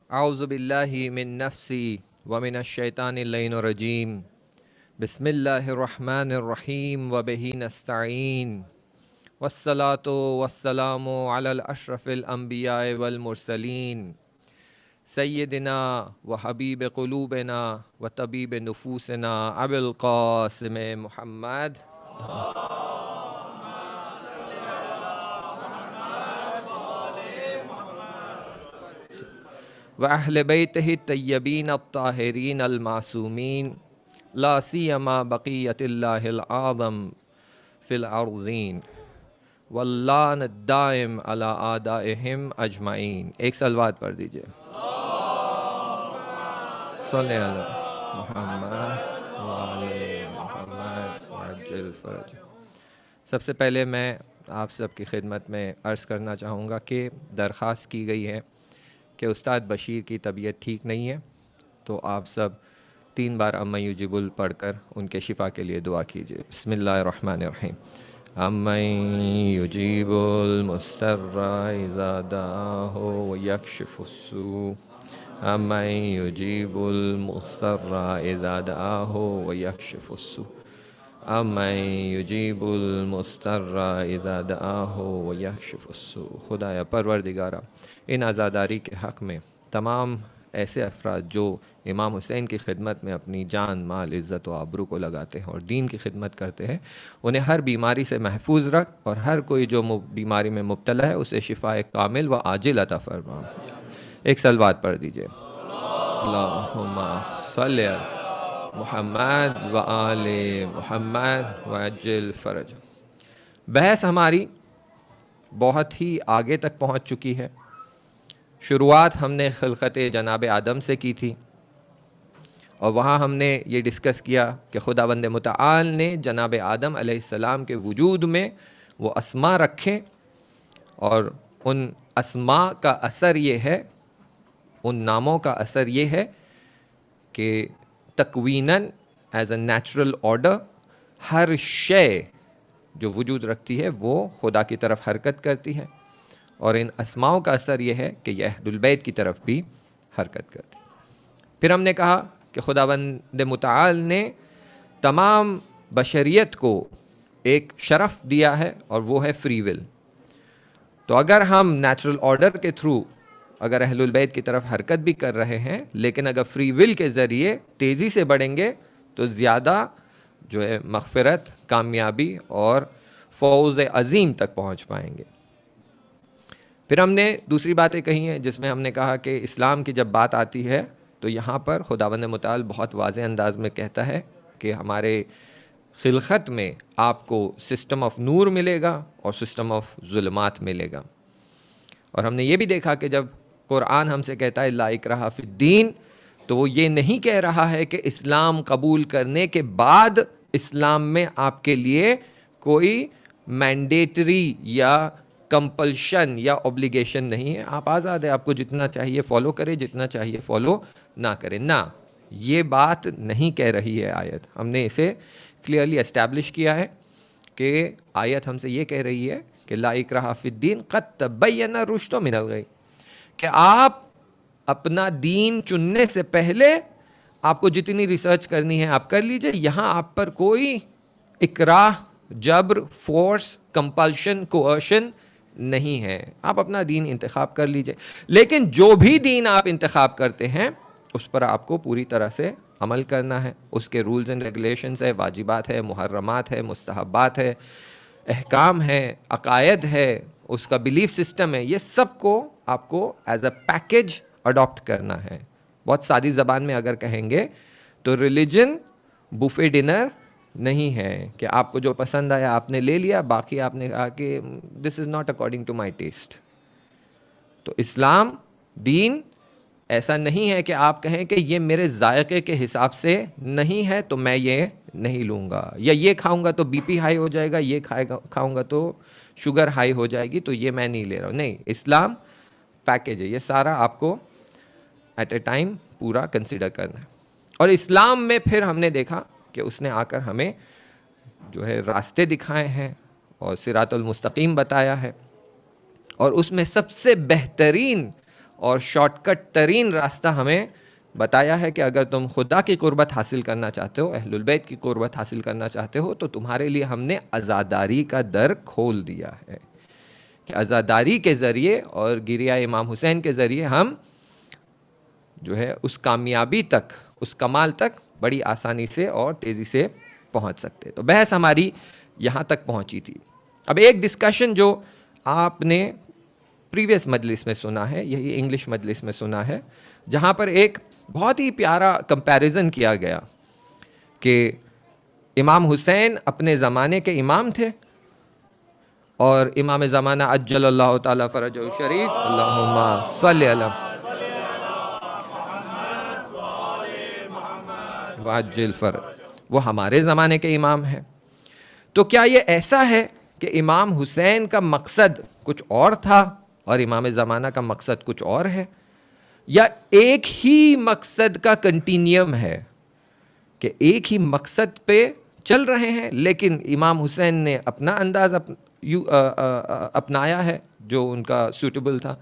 औज़ु बिल्लाहि मिन नफ्सी व मिनश शैतानिर रजीम। बिस्मिल्लाहिर रहमानिर रहीम व बिही नस्तईन। वस्सलातु वस्सलामु अलल अशरफिल अंबिया वल मुरसलीन सय्यदिना व हबीब क़ुलूबिना व तबीब नुफूसिना अबुल क़ासिम मुहम्मद व अहले बैतिहि तय्यबीन अत्ताहिरीन अल मासूमीन ला सियमा बक़ियतिल्लाहिल आज़म फ़िल अर्ज़ीन वल्लान दाइम अला आदाइहिम अजमाइन। एक सलवात पढ़ दीजिए। सल्ले अला मुहम्मद व आले मुहम्मद वअज्जिल फ़रज। सबसे पहले मैं आप सबकी खिदमत में अर्ज़ करना चाहूँगा कि दरख्वास्त की गई है कि उस्ताद बशीर की तबीयत ठीक नहीं है, तो आप सब 3 बार अम्मा युजिबुल पढ़कर उनके शिफ़ा के लिए दुआ कीजिए। बिस्मिल्लाहिर्रहमानिर्रहीम। अम्मा युजिबुल मुस्तर्रा इज़ा दाअहु व यक्शिफुस्सू। अम्मा युजिबुल मुस्तर्रा इज़ा दाअहु व यक्शिफुस्सू। अम्मा युजीबुल मुस्तर्रा इज़ा दआहु व यक्शिफुस्सू। खुदाया परवरदिगारा, इन आज़ादारी के हक़ में तमाम ऐसे अफराद जो इमाम हुसैन की खिदमत में अपनी जान, माल, इज़्ज़त व आबरू को लगाते हैं और दीन की खिदमत करते हैं, उन्हें हर बीमारी से महफूज रख और हर कोई जो बीमारी में मुब्तला है उसे शिफ़ाए कामिल व आजिल अता फरमा। एक सलवात पढ़ दीजिए। अल्लाहुम्मा सल्लि अला मुहम्मद व आले मुहम्मद वअज्जिल फ़रज। बहस हमारी बहुत ही आगे तक पहुँच चुकी है। शुरुआत हमने खिलक़त जनाब आदम से की थी और वहाँ हमने ये डिस्कस किया कि खुदावंद मुतआल ने जनाब आदम अलैहिस्सलाम के वजूद में वो अस्मा रखे और उन अस्मा का असर ये है, उन नामों का असर ये है कि तकवीनन एज अ नेचुरल ऑर्डर हर शय जो वजूद रखती है वो खुदा की तरफ हरकत करती है, और इन अस्माओं का असर यह है कि यह अहलुल बैत की तरफ भी हरकत करती है। फिर हमने कहा कि खुदावंद मुतआल ने तमाम बशरियत को एक शरफ़ दिया है और वो है फ्री विल। तो अगर हम नेचुरल ऑर्डर के थ्रू अगर अहलुल बैत की तरफ हरकत भी कर रहे हैं, लेकिन अगर फ्री विल के ज़रिए तेज़ी से बढ़ेंगे तो ज़्यादा जो है मग़फ़िरत, कामयाबी और फ़ौज़ अज़ीम तक पहुँच पाएंगे। फिर हमने दूसरी बातें कही हैं जिसमें हमने कहा कि इस्लाम की जब बात आती है तो यहाँ पर खुदावंद मुतआल बहुत वाज़े अंदाज में कहता है कि हमारे खिलक़त में आपको सिस्टम ऑफ नूर मिलेगा और सिस्टम ऑफ ज़ुल्मात मिलेगा। और हमने ये भी देखा कि जब कुरान हमसे कहता है ला इक्राहा फिद्दीन, तो वो ये नहीं कह रहा है कि इस्लाम कबूल करने के बाद इस्लाम में आपके लिए कोई मैंडेटरी या कंपल्शन या ऑब्लिगेशन नहीं है। आप आज़ाद है, आपको जितना चाहिए फ़ॉलो करें, जितना चाहिए फ़ॉलो ना करें। ना, ये बात नहीं कह रही है आयत। हमने इसे क्लियरली एस्टैब्लिश किया है कि आयत हमसे ये कह रही है कि ला इक्राहा फिद्दीन क़द तबय्यना रुश्द मिनल गय, कि आप अपना दीन चुनने से पहले आपको जितनी रिसर्च करनी है आप कर लीजिए। यहाँ आप पर कोई इकराह, जबर, फोर्स, कंपल्शन, कोअर्शन नहीं है। आप अपना दीन इंतखाब कर लीजिए, लेकिन जो भी दीन आप इंतखाब करते हैं उस पर आपको पूरी तरह से अमल करना है। उसके रूल्स एंड रेगुलेशंस है, वाजिबात है, मुहर्रमात है, मुस्तहब्बात है, अहकाम है, अकायद है, उसका बिलीफ सिस्टम है, ये सब को आपको एज अ पैकेज अडॉप्ट करना है। बहुत सादी ज़बान में अगर कहेंगे तो रिलीजन बुफे डिनर नहीं है कि आपको जो पसंद आया आपने ले लिया, बाकी आपने कहा कि this is not according to my taste. तो इस्लाम दीन ऐसा नहीं है कि आप कहें कि ये मेरे जायके के हिसाब से नहीं है तो मैं ये नहीं लूँगा, या ये खाऊंगा तो बीपी हाई हो जाएगा, ये खाऊंगा तो शुगर हाई हो जाएगी, तो ये मैं नहीं ले रहा हूँ। नहीं, इस्लाम पैकेज है, ये सारा आपको एट ए टाइम पूरा कंसिडर करना है। और इस्लाम में फिर हमने देखा कि उसने आकर हमें जो है रास्ते दिखाए हैं और सिरातुल मुस्तकीम बताया है, और उसमें सबसे बेहतरीन और शॉर्टकट तरीन रास्ता हमें बताया है कि अगर तुम खुदा की कुर्बत हासिल करना चाहते हो, अहलुल बैत की कुर्बत हासिल करना चाहते हो, तो तुम्हारे लिए हमने अज़ादारी का दर खोल दिया है कि अज़ादारी के ज़रिए और गिरिया इमाम हुसैन के ज़रिए हम जो है उस कामयाबी तक, उस कमाल तक बड़ी आसानी से और तेज़ी से पहुंच सकते। तो बहस हमारी यहाँ तक पहुंची थी। अब एक डिस्कशन जो आपने प्रीवियस मजलिस में सुना है, यही इंग्लिश मजलिस में सुना है, जहाँ पर एक बहुत ही प्यारा कंपैरिजन किया गया कि इमाम हुसैन अपने ज़माने के इमाम थे और इमाम ज़माना अज्जलल्लाहु ताला फरजहु शरीफ अल्लाहुम्मा सल्लि अला वाजिल फर, वो हमारे ज़माने के इमाम हैं। तो क्या ये ऐसा है कि इमाम हुसैन का मकसद कुछ और था और इमाम ज़माना का मकसद कुछ और है, या एक ही मकसद का कंटिन्यूम है कि एक ही मकसद पे चल रहे हैं, लेकिन इमाम हुसैन ने अपना अंदाज़ अपनाया है जो उनका सूटेबल था,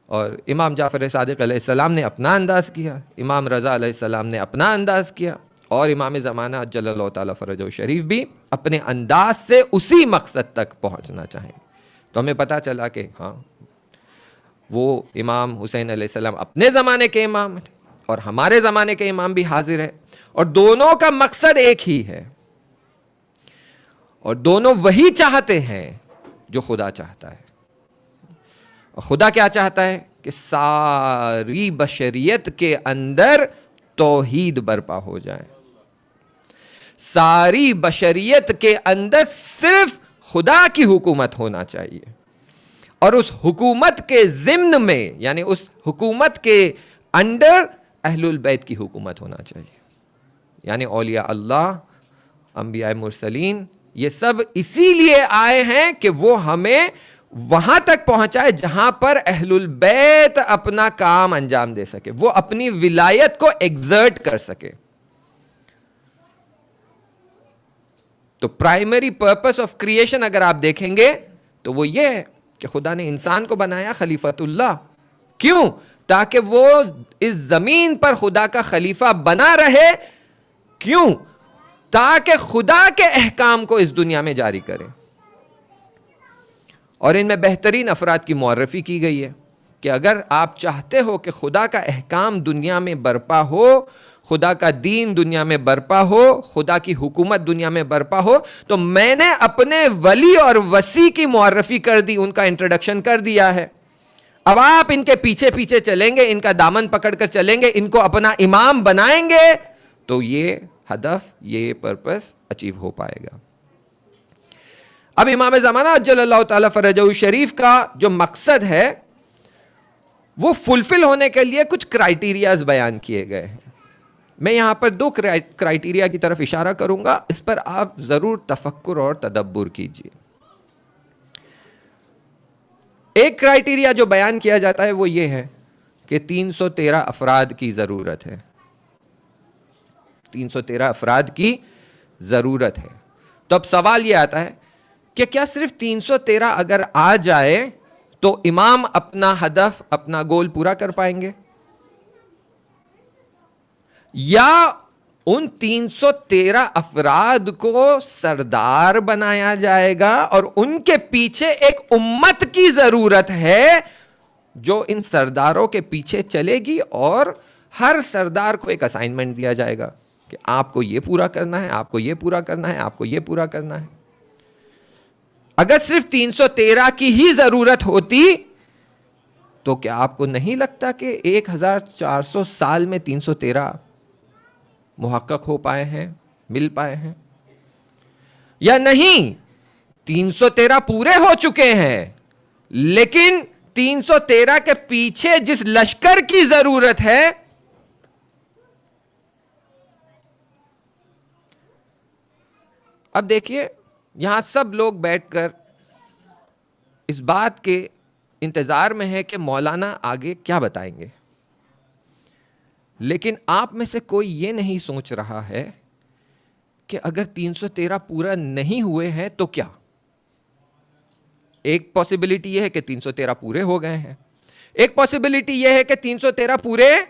और इमाम जाफ़र सादिक़ अलैहिस्सलाम ने अपना अंदाज़ किया, इमाम रज़ा अलैहिस्सलाम ने अपना अंदाज़ किया, और इमाम ज़माना अज्जलल्लाहु ताला फ़रजहु शरीफ भी अपने अंदाज से उसी मकसद तक पहुंचना चाहेंगे। तो हमें पता चला कि हाँ, वो इमाम हुसैन अलैहिस्सलाम अपने ज़माने के इमाम थे और हमारे ज़माने के इमाम भी हाजिर है, और दोनों का मकसद एक ही है, और दोनों वही चाहते हैं जो खुदा चाहता है। और खुदा क्या चाहता है कि सारी बशरियत के अंदर तौहीद बर्पा हो जाए, सारी बशरियत के अंदर सिर्फ खुदा की हुकूमत होना चाहिए, और उस हुकूमत के ज़िम्न में, यानी उस हुकूमत के अंडर अहलुल बैत की हुकूमत होना चाहिए। यानी औलिया अल्लाह, अंबिया मुरसलीन, ये सब इसीलिए आए हैं कि वो हमें वहां तक पहुंचाए जहां पर अहलुल बैत अपना काम अंजाम दे सके, वो अपनी विलायत को एग्जर्ट कर सके। तो प्राइमरी पर्पस ऑफ क्रिएशन अगर आप देखेंगे तो वो ये है कि खुदा ने इंसान को बनाया खलीफतुल्लाह। क्यों? ताकि वो इस जमीन पर खुदा का खलीफा बना रहे। क्यों? ताकि खुदा के अहकाम को इस दुनिया में जारी करे। और इनमें बेहतरीन अफराद की मुअर्रफी की गई है कि अगर आप चाहते हो कि खुदा का अहकाम दुनिया में बरपा हो, खुदा का दीन दुनिया में बरपा हो, खुदा की हुकूमत दुनिया में बरपा हो, तो मैंने अपने वली और वसी की मुअर्रफी कर दी, उनका इंट्रोडक्शन कर दिया है। अब आप इनके पीछे पीछे चलेंगे, इनका दामन पकड़कर चलेंगे, इनको अपना इमाम बनाएंगे, तो ये हदफ, ये पर्पस अचीव हो पाएगा। अब इमाम ज़माना अज्जलल्लाहु ताला फ़रजहु शरीफ का जो मकसद है वो फुलफिल होने के लिए कुछ क्राइटेरियाज बयान किए गए हैं। मैं यहां पर दो क्राइटेरिया की तरफ इशारा करूंगा, इस पर आप जरूर तफक्कुर और तदब्बुर कीजिए। एक क्राइटेरिया जो बयान किया जाता है वो ये है कि 313 अफराद की जरूरत है। 313 अफराद की जरूरत है। तो अब सवाल यह आता है कि क्या सिर्फ 313 अगर आ जाए तो इमाम अपना हदफ, अपना गोल पूरा कर पाएंगे, या उन 313 अफराद को सरदार बनाया जाएगा और उनके पीछे एक उम्मत की जरूरत है जो इन सरदारों के पीछे चलेगी, और हर सरदार को एक असाइनमेंट दिया जाएगा कि आपको यह पूरा करना है, आपको यह पूरा करना है, आपको यह पूरा करना है। अगर सिर्फ 313 की ही जरूरत होती तो क्या आपको नहीं लगता कि 1400 साल में 313 मुहक्कक हो पाए हैं, मिल पाए हैं? या नहीं, 313 पूरे हो चुके हैं, लेकिन 313 के पीछे जिस लश्कर की जरूरत है, अब देखिए यहां सब लोग बैठकर इस बात के इंतजार में है कि मौलाना आगे क्या बताएंगे, लेकिन आप में से कोई ये नहीं सोच रहा है कि अगर 313 पूरा नहीं हुए हैं तो क्या? एक पॉसिबिलिटी यह है कि 313 पूरे हो गए हैं, एक पॉसिबिलिटी यह है कि 313 पूरे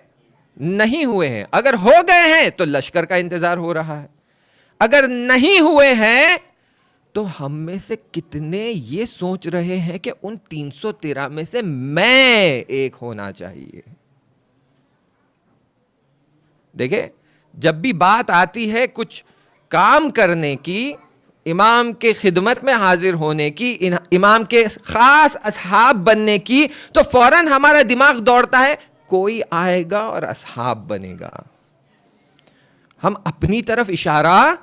नहीं हुए हैं। अगर हो गए हैं तो लश्कर का इंतजार हो रहा है, अगर नहीं हुए हैं तो हम में से कितने ये सोच रहे हैं कि उन 313 में से मैं एक होना चाहिए। देखिए, जब भी बात आती है कुछ काम करने की, इमाम के खिदमत में हाजिर होने की, इमाम के खास असहाब बनने की, तो फौरन हमारा दिमाग दौड़ता है कोई आएगा और असहाब बनेगा। हम अपनी तरफ इशारा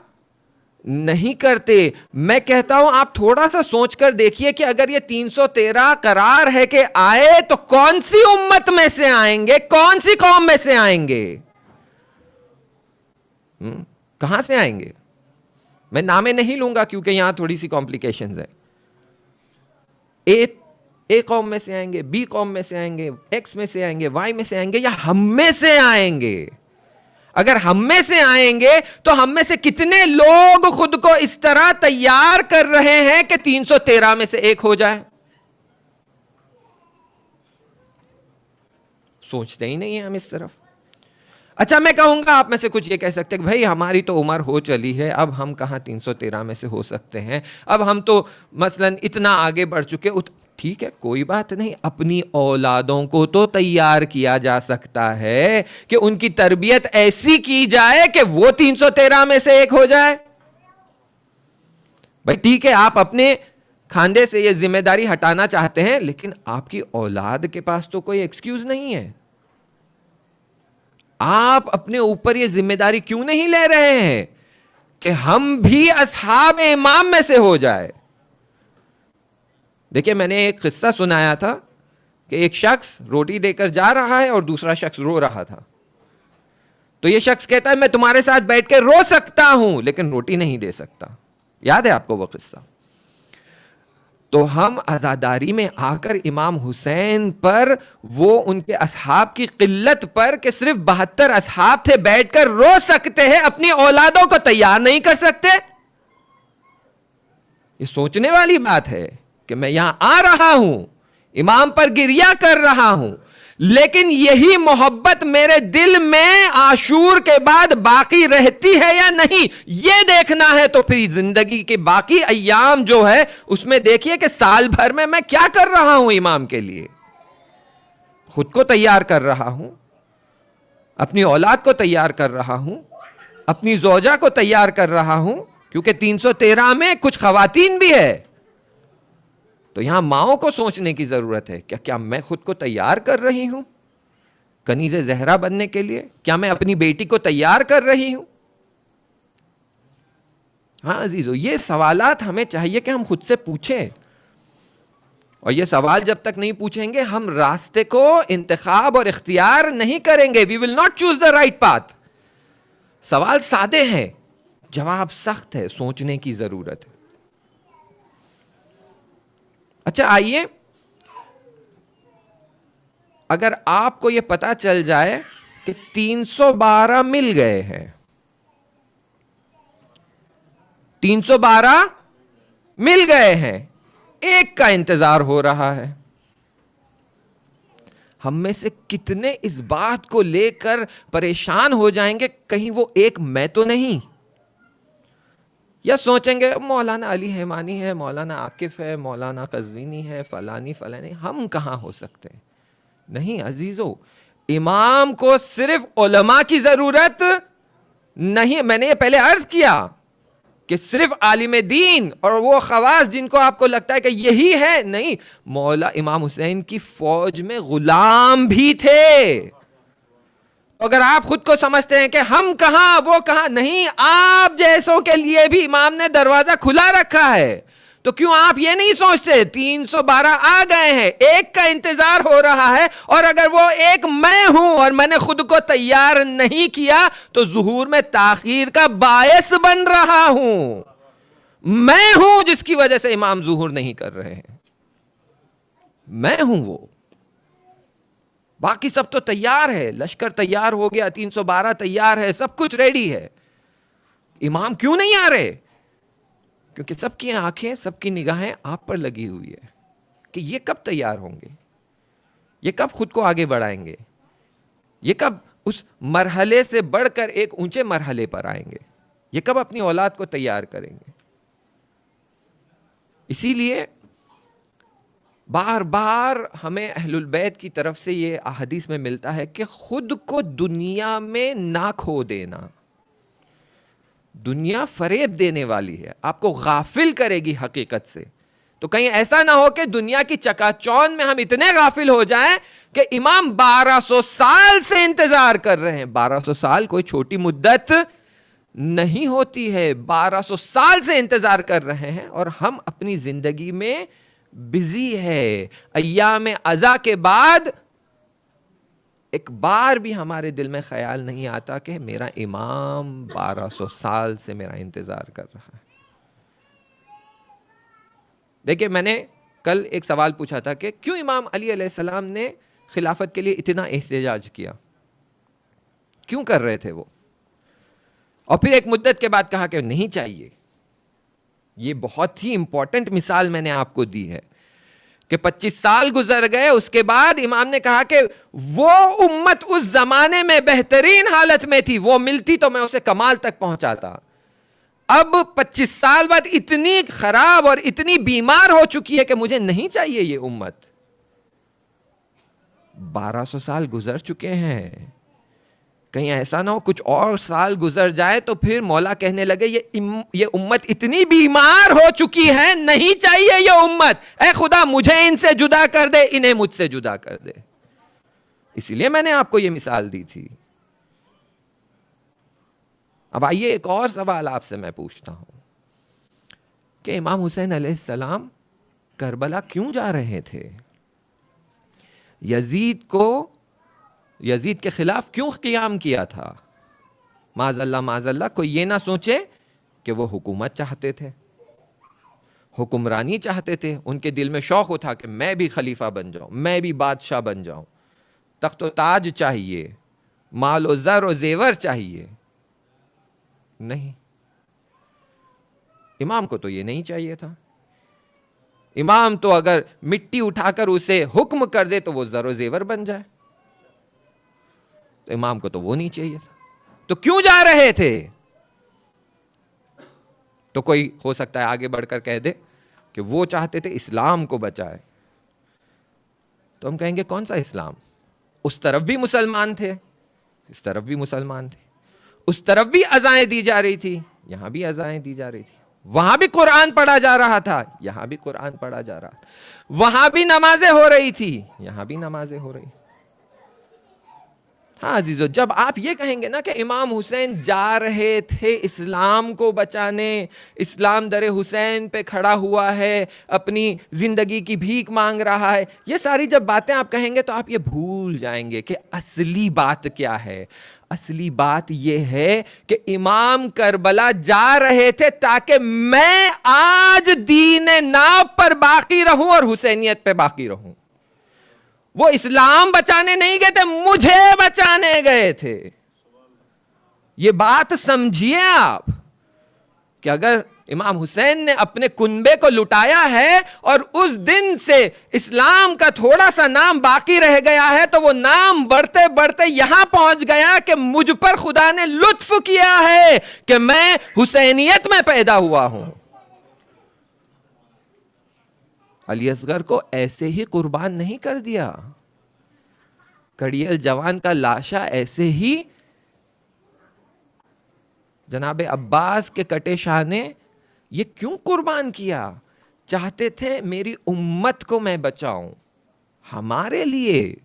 नहीं करते। मैं कहता हूं आप थोड़ा सा सोचकर देखिए कि अगर ये 313 करार है कि आए तो कौन सी उम्मत में से आएंगे, कौन सी कौम में से आएंगे, कहां से आएंगे। मैं नामे नहीं लूंगा क्योंकि यहां थोड़ी सी कॉम्प्लिकेशंस है। ए कौम में से आएंगे, बी कौम में से आएंगे, एक्स में से आएंगे, वाई में से आएंगे, या हम में से आएंगे। अगर हम में से आएंगे तो हम में से कितने लोग खुद को इस तरह तैयार कर रहे हैं कि 313 में से एक हो जाए। सोचते ही नहीं है हम इस तरफ। अच्छा, मैं कहूंगा आप में से कुछ ये कह सकते हैं कि भाई हमारी तो उम्र हो चली है, अब हम कहां 313 में से हो सकते हैं, अब हम तो मसलन इतना आगे बढ़ चुके। ठीक है, कोई बात नहीं, अपनी औलादों को तो तैयार किया जा सकता है कि उनकी तरबियत ऐसी की जाए कि वो 313 में से एक हो जाए। भाई ठीक है, आप अपने खांदे से ये जिम्मेदारी हटाना चाहते हैं, लेकिन आपकी औलाद के पास तो कोई एक्सक्यूज नहीं है। आप अपने ऊपर ये जिम्मेदारी क्यों नहीं ले रहे हैं कि हम भी असहाब इमाम में से हो जाए। देखिए, मैंने एक किस्सा सुनाया था कि एक शख्स रोटी देकर जा रहा है और दूसरा शख्स रो रहा था। तो ये शख्स कहता है मैं तुम्हारे साथ बैठ के रो सकता हूं लेकिन रोटी नहीं दे सकता। याद है आपको वो किस्सा? तो हम आजादारी में आकर इमाम हुसैन पर, वो उनके असहाब की किल्लत पर कि सिर्फ 72 असहाब थे, बैठकर रो सकते हैं, अपनी औलादों को तैयार नहीं कर सकते। ये सोचने वाली बात है कि मैं यहां आ रहा हूं, इमाम पर गिरिया कर रहा हूं, लेकिन यही मोहब्बत मेरे दिल में आशूर के बाद बाकी रहती है या नहीं, यह देखना है। तो फिर जिंदगी के बाकी अय्याम जो है उसमें देखिए कि साल भर में मैं क्या कर रहा हूं इमाम के लिए। खुद को तैयार कर रहा हूं, अपनी औलाद को तैयार कर रहा हूं, अपनी जोजा को तैयार कर रहा हूं, क्योंकि 313 में कुछ खवातीन भी है। तो यहां माओ को सोचने की जरूरत है, क्या मैं खुद को तैयार कर रही हूं कनीज़े ज़हरा बनने के लिए? क्या मैं अपनी बेटी को तैयार कर रही हूं? हाँ अजीजों, ये सवालात हमें चाहिए कि हम खुद से पूछें। और ये सवाल जब तक नहीं पूछेंगे हम रास्ते को इंतखाब और इख्तियार नहीं करेंगे। We will not choose the right path. सवाल सादे हैं, जवाब सख्त है, सोचने की जरूरत है। अच्छा आइए, अगर आपको यह पता चल जाए कि 312 मिल गए हैं, 312 मिल गए हैं, एक का इंतजार हो रहा है, हम में से कितने इस बात को लेकर परेशान हो जाएंगे कहीं वो एक मैं तो नहीं, या सोचेंगे मौलाना अली हैमानी है, मौलाना आकिफ है, मौलाना कज़वीनी है, फलानी फलानी, हम कहां हो सकते हैं। नहीं अजीजों, इमाम को सिर्फ उलमा की जरूरत नहीं। मैंने ये पहले अर्ज किया कि सिर्फ आलिम दीन और वो खवास जिनको आपको लगता है कि यही है, नहीं, मौला इमाम हुसैन की फौज में गुलाम भी थे। अगर आप खुद को समझते हैं कि हम कहां वो कहां, नहीं, आप जैसों के लिए भी इमाम ने दरवाजा खुला रखा है। तो क्यों आप ये नहीं सोचते 312 आ गए हैं, एक का इंतजार हो रहा है, और अगर वो एक मैं हूं और मैंने खुद को तैयार नहीं किया तो ज़ुहूर में ताखीर का बायस बन रहा हूं। मैं हूं जिसकी वजह से इमाम ज़ुहूर नहीं कर रहे हैं, मैं हूं वो। बाकी सब तो तैयार है, लश्कर तैयार हो गया, 312 तैयार है, सब कुछ रेडी है, इमाम क्यों नहीं आ रहे? क्योंकि सबकी आंखें, सबकी निगाहें आप पर लगी हुई है कि ये कब तैयार होंगे, ये कब खुद को आगे बढ़ाएंगे? ये कब उस मरहले से बढ़कर एक ऊंचे मरहले पर आएंगे? ये कब अपनी औलाद को तैयार करेंगे? इसीलिए बार बार हमें अहलुल बैत की तरफ से ये अहदीस में मिलता है कि खुद को दुनिया में ना खो देना। दुनिया फरेब देने वाली है, आपको गाफिल करेगी हकीकत से। तो कहीं ऐसा ना हो कि दुनिया की चकाचौंध में हम इतने गाफिल हो जाएं कि इमाम 1200 साल से इंतजार कर रहे हैं। 1200 साल कोई छोटी मुद्दत नहीं होती है। 1200 साल से इंतजार कर रहे हैं और हम अपनी जिंदगी में बिजी है। अय्याम अज़ा के बाद एक बार भी हमारे दिल में ख्याल नहीं आता कि मेरा इमाम 1200 साल से मेरा इंतजार कर रहा है। देखिए, मैंने कल एक सवाल पूछा था कि क्यों इमाम अली अलैहिस्सलाम ने खिलाफत के लिए इतना एहतजाज किया, क्यों कर रहे थे वो, और फिर एक मुद्दत के बाद कहा कि नहीं चाहिए। ये बहुत ही इंपॉर्टेंट मिसाल मैंने आपको दी है कि 25 साल गुजर गए, उसके बाद इमाम ने कहा कि वो उम्मत उस जमाने में बेहतरीन हालत में थी, वो मिलती तो मैं उसे कमाल तक पहुंचाता। अब 25 साल बाद इतनी खराब और इतनी बीमार हो चुकी है कि मुझे नहीं चाहिए ये उम्मत। 1200 साल गुजर चुके हैं, कहीं ऐसा ना हो कुछ और साल गुजर जाए तो फिर मौला कहने लगे ये उम्मत इतनी बीमार हो चुकी है, नहीं चाहिए ये उम्मत, ऐ खुदा मुझे इनसे जुदा कर दे, इन्हें मुझसे जुदा कर दे। इसीलिए मैंने आपको ये मिसाल दी थी। अब आइए एक और सवाल आपसे मैं पूछता हूं कि इमाम हुसैन अलैहिस्सलाम करबला क्यों जा रहे थे? यजीद के खिलाफ क्यों क़ियाम किया था? माज़अल्लाह कोई ये ना सोचे कि वो हुकूमत चाहते थे, हुक्मरानी चाहते थे, उनके दिल में शौक़ उठा कि मैं भी खलीफा बन जाऊं, मैं भी बादशाह बन जाऊं, तख्त व ताज चाहिए, माल व ज़र व जेवर चाहिए। नहीं, इमाम को तो ये नहीं चाहिए था। इमाम तो अगर मिट्टी उठाकर उसे हुक्म कर दे तो वो ज़र व जेवर बन जाए, तो इमाम को तो वो नहीं चाहिए था। तो क्यों जा रहे थे? तो कोई हो सकता है आगे बढ़कर कह दे कि वो चाहते थे इस्लाम को बचाए। तो हम कहेंगे कौन सा इस्लाम? उस तरफ भी मुसलमान थे, इस तरफ भी मुसलमान थे, उस तरफ भी अज़ाएं दी जा रही थी, यहां भी अज़ाएं दी जा रही थी, वहां भी कुरान पढ़ा जा रहा था, यहां भी कुरान पढ़ा जा रहा था, वहां भी नमाजें हो रही थी, यहां भी नमाजें हो रही। हाँ अजीजों, जब आप ये कहेंगे ना कि इमाम हुसैन जा रहे थे इस्लाम को बचाने, इस्लाम दरे हुसैन पे खड़ा हुआ है, अपनी जिंदगी की भीख मांग रहा है, ये सारी जब बातें आप कहेंगे तो आप ये भूल जाएंगे कि असली बात क्या है। असली बात यह है कि इमाम करबला जा रहे थे ताकि मैं आज दीन नाब पर बाकी रहूं और हुसैनियत पे बाकी रहूं। वो इस्लाम बचाने नहीं गए थे, मुझे बचाने गए थे। ये बात समझिए आप कि अगर इमाम हुसैन ने अपने कुनबे को लुटाया है और उस दिन से इस्लाम का थोड़ा सा नाम बाकी रह गया है, तो वो नाम बढ़ते बढ़ते यहां पहुंच गया कि मुझ पर खुदा ने लुत्फ किया है कि मैं हुसैनियत में पैदा हुआ हूं। अली असगर को ऐसे ही कुर्बान नहीं कर दिया, कड़ियल जवान का लाशा ऐसे ही जनाबे अब्बास के कटे शाह ने ये क्यों कुर्बान किया? चाहते थे मेरी उम्मत को मैं बचाऊं, हमारे लिए,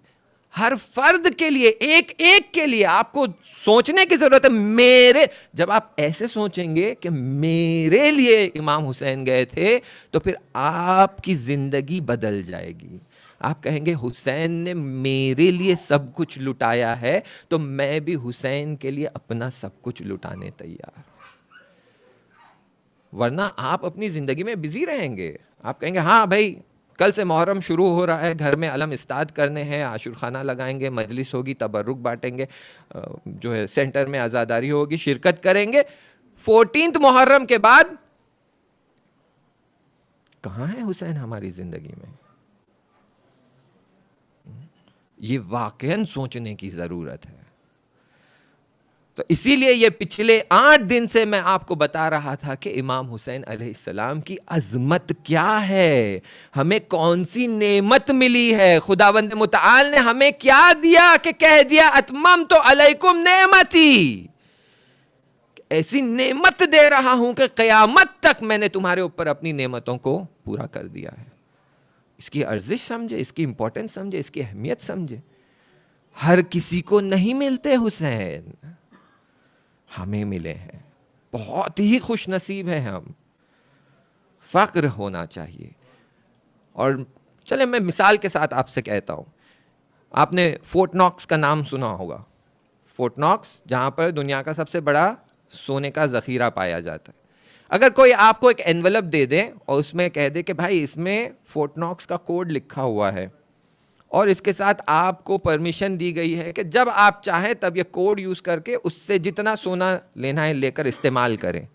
हर फर्द के लिए, एक एक के लिए। आपको सोचने की जरूरत है। मेरे, जब आप ऐसे सोचेंगे कि मेरे लिए इमाम हुसैन गए थे, तो फिर आपकी जिंदगी बदल जाएगी। आप कहेंगे हुसैन ने मेरे लिए सब कुछ लुटाया है, तो मैं भी हुसैन के लिए अपना सब कुछ लुटाने तैयार। वरना आप अपनी जिंदगी में बिजी रहेंगे। आप कहेंगे हाँ भाई, कल से मुहर्रम शुरू हो रहा है, घर में अलम इस्ताद करने हैं, आशुर खाना लगाएंगे, मजलिस होगी, तबर्रुक बांटेंगे, जो है सेंटर में आज़ादारी होगी, शिरकत करेंगे। 14 मुहर्रम के बाद कहाँ है हुसैन हमारी जिंदगी में? ये वाकईन सोचने की जरूरत है। तो इसीलिए ये पिछले 8 दिन से मैं आपको बता रहा था कि इमाम हुसैन अलैहिस्सलाम की अजमत क्या है, हमें कौन सी नेमत मिली है, खुदावंद मुतआल ने हमें क्या दिया कि कह दिया अतमम तो अलैकुम नेमती, ऐसी नेमत दे रहा हूं कि कयामत तक मैंने तुम्हारे ऊपर अपनी नेमतों को पूरा कर दिया है। इसकी अर्जिश समझे, इसकी इंपॉर्टेंस समझे, इसकी अहमियत समझे। हर किसी को नहीं मिलते हुसैन, हमें मिले हैं, बहुत ही खुश नसीब है हम, फक्र होना चाहिए। और चले मैं मिसाल के साथ आपसे कहता हूं, आपने फोर्ट नॉक्स का नाम सुना होगा। फोर्ट नॉक्स जहां पर दुनिया का सबसे बड़ा सोने का जखीरा पाया जाता है। अगर कोई आपको एक एनवलप दे दे और उसमें कह दे कि भाई इसमें फोर्ट नॉक्स का कोड लिखा हुआ है और इसके साथ आपको परमिशन दी गई है कि जब आप चाहें तब ये कोड यूज करके उससे जितना सोना लेना है लेकर इस्तेमाल करें,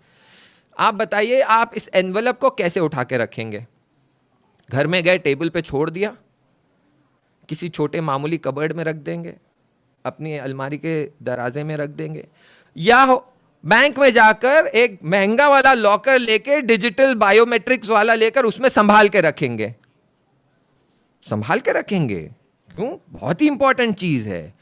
आप बताइए आप इस एनवलप को कैसे उठा के रखेंगे? घर में गए टेबल पे छोड़ दिया, किसी छोटे मामूली कबर्ड में रख देंगे, अपनी अलमारी के दराजे में रख देंगे, या बैंक में जाकर एक महंगा वाला लॉकर लेके डिजिटल बायोमेट्रिक्स वाला लेकर उसमें संभाल के रखेंगे? संभाल के रखेंगे, क्यों? बहुत ही इंपॉर्टेंट चीज है।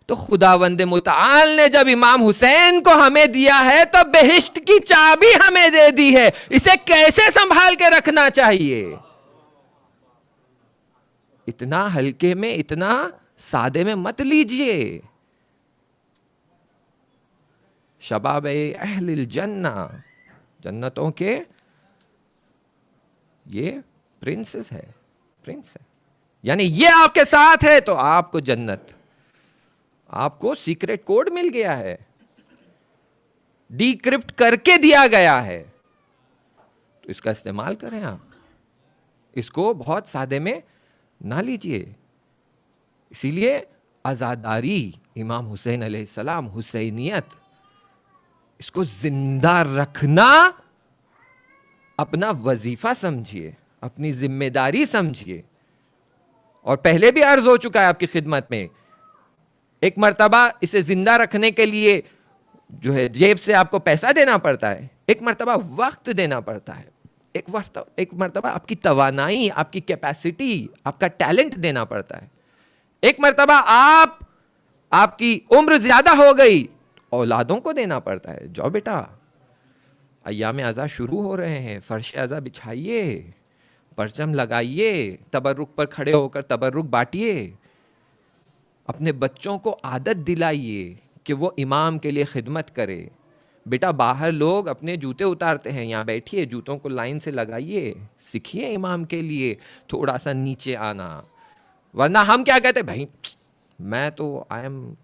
तो खुदावंद मुतआल ने जब इमाम हुसैन को हमें दिया है तो बेहिश्त की चाबी हमें दे दी है, इसे कैसे संभाल के रखना चाहिए? इतना हल्के में, इतना सादे में मत लीजिए। शबाब अहलिल जन्ना, जन्नतों के ये प्रिंसेस है, प्रिंस है, यानी ये आपके साथ है तो आपको जन्नत, आपको सीक्रेट कोड मिल गया है, डिक्रिप्ट करके दिया गया है, तो इसका इस्तेमाल करें आप। इसको बहुत सादे में ना लीजिए। इसीलिए आजादारी, इमाम हुसैन अलैहिस्सलाम, हुसैनियत, इसको जिंदा रखना अपना वजीफा समझिए, अपनी जिम्मेदारी समझिए। और पहले भी अर्ज हो चुका है आपकी खिदमत में, एक मर्तबा इसे जिंदा रखने के लिए जो है जेब से आपको पैसा देना पड़ता है, एक मर्तबा वक्त देना पड़ता है, एक मर्तबा आपकी तवानाई, आपकी कैपेसिटी, आपका टैलेंट देना पड़ता है, एक मर्तबा आपकी उम्र ज्यादा हो गई, औलादों को देना पड़ता है। जाओ बेटा, अय्याम आज़ा शुरू हो रहे हैं, फर्श आज़ा बिछाइए, परचम लगाइए, तबर्रुक पर खड़े होकर तबर्रुक बांटिए, अपने बच्चों को आदत दिलाइए कि वो इमाम के लिए खिदमत करे। बेटा बाहर लोग अपने जूते उतारते हैं, यहाँ बैठिए, जूतों को लाइन से लगाइए, सीखिए इमाम के लिए थोड़ा सा नीचे आना। वरना हम क्या कहते हैं, भाई मैं तो I am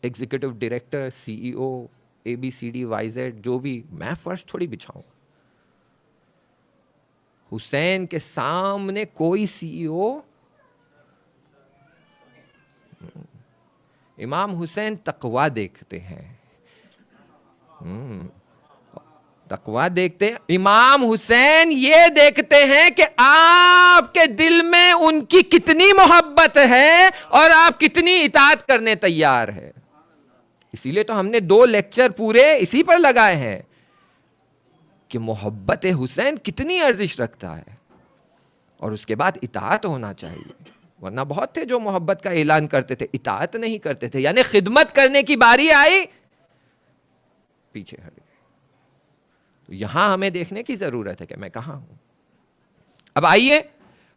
executive director, CEO, ABCD YZ, जो भी, मैं फर्श थोड़ी बिछाऊं। हुसैन के सामने कोई CEO, इमाम हुसैन तकवा देखते हैं, तकवा देखते हैं। इमाम हुसैन ये देखते हैं कि आपके दिल में उनकी कितनी मोहब्बत है और आप कितनी इताअत करने तैयार है। इसीलिए तो हमने 2 लेक्चर पूरे इसी पर लगाए हैं कि मोहब्बत हुसैन कितनी अर्जिश रखता है और उसके बाद इताअत होना चाहिए। वरना बहुत थे जो मोहब्बत का ऐलान करते थे, इताअत नहीं करते थे, यानी खिदमत करने की बारी आई पीछे हट गए। तो यहां हमें देखने की जरूरत है कि मैं कहां हूं। अब आइए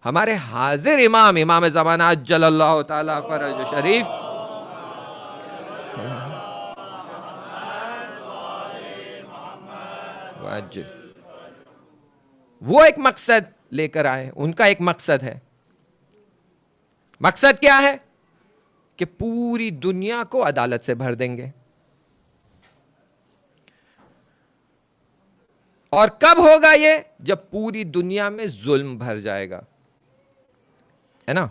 हमारे हाजिर इमाम, इमाम ज़माना अज्जलल्लाहु ताला फरज शरीफ, वो एक मकसद लेकर आए। उनका एक मकसद है। मकसद क्या है? कि पूरी दुनिया को अदालत से भर देंगे। और कब होगा ये? जब पूरी दुनिया में जुल्म भर जाएगा, है ना।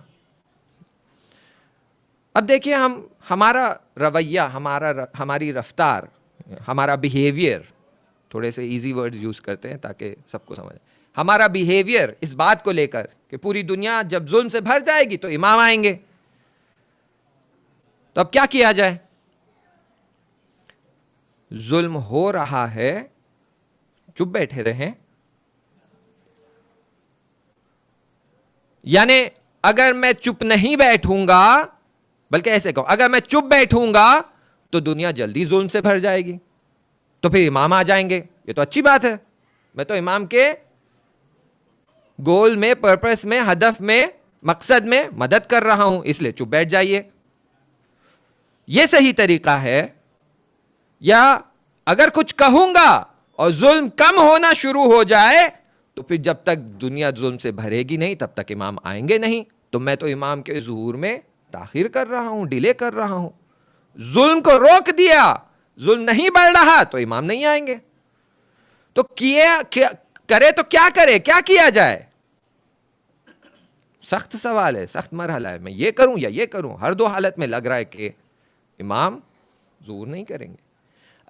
अब देखिए, हमारा रवैया, हमारी रफ्तार, हमारा बिहेवियर, थोड़े से इजी वर्ड्स यूज करते हैं ताकि सबको समझ। हमारा बिहेवियर इस बात को लेकर कि पूरी दुनिया जब जुल्म से भर जाएगी तो इमाम आएंगे, तो अब क्या किया जाए? जुल्म हो रहा है, चुप बैठे रहें? यानी अगर मैं चुप नहीं बैठूंगा, बल्कि ऐसे कहो, अगर मैं चुप बैठूंगा तो दुनिया जल्दी जुल्म से भर जाएगी, तो फिर इमाम आ जाएंगे, ये तो अच्छी बात है, मैं तो इमाम के गोल में, पर्पस में, हदफ में, मकसद में मदद कर रहा हूं, इसलिए चुप बैठ जाइए। यह सही तरीका है? या अगर कुछ कहूंगा और जुल्म कम होना शुरू हो जाए तो फिर जब तक दुनिया जुल्म से भरेगी नहीं तब तक इमाम आएंगे नहीं, तो मैं तो इमाम के ज़ुहूर में ताखिर कर रहा हूं, डिले कर रहा हूं। जुल्म को रोक दिया, जुल्म नहीं बढ़ रहा तो इमाम नहीं आएंगे। तो करे तो क्या करे, क्या किया जाए? सख्त सवाल है, सख्त मरहला है। मैं ये करूं या ये करूं? हर दो हालत में लग रहा है कि इमाम ज़ुहूर नहीं करेंगे।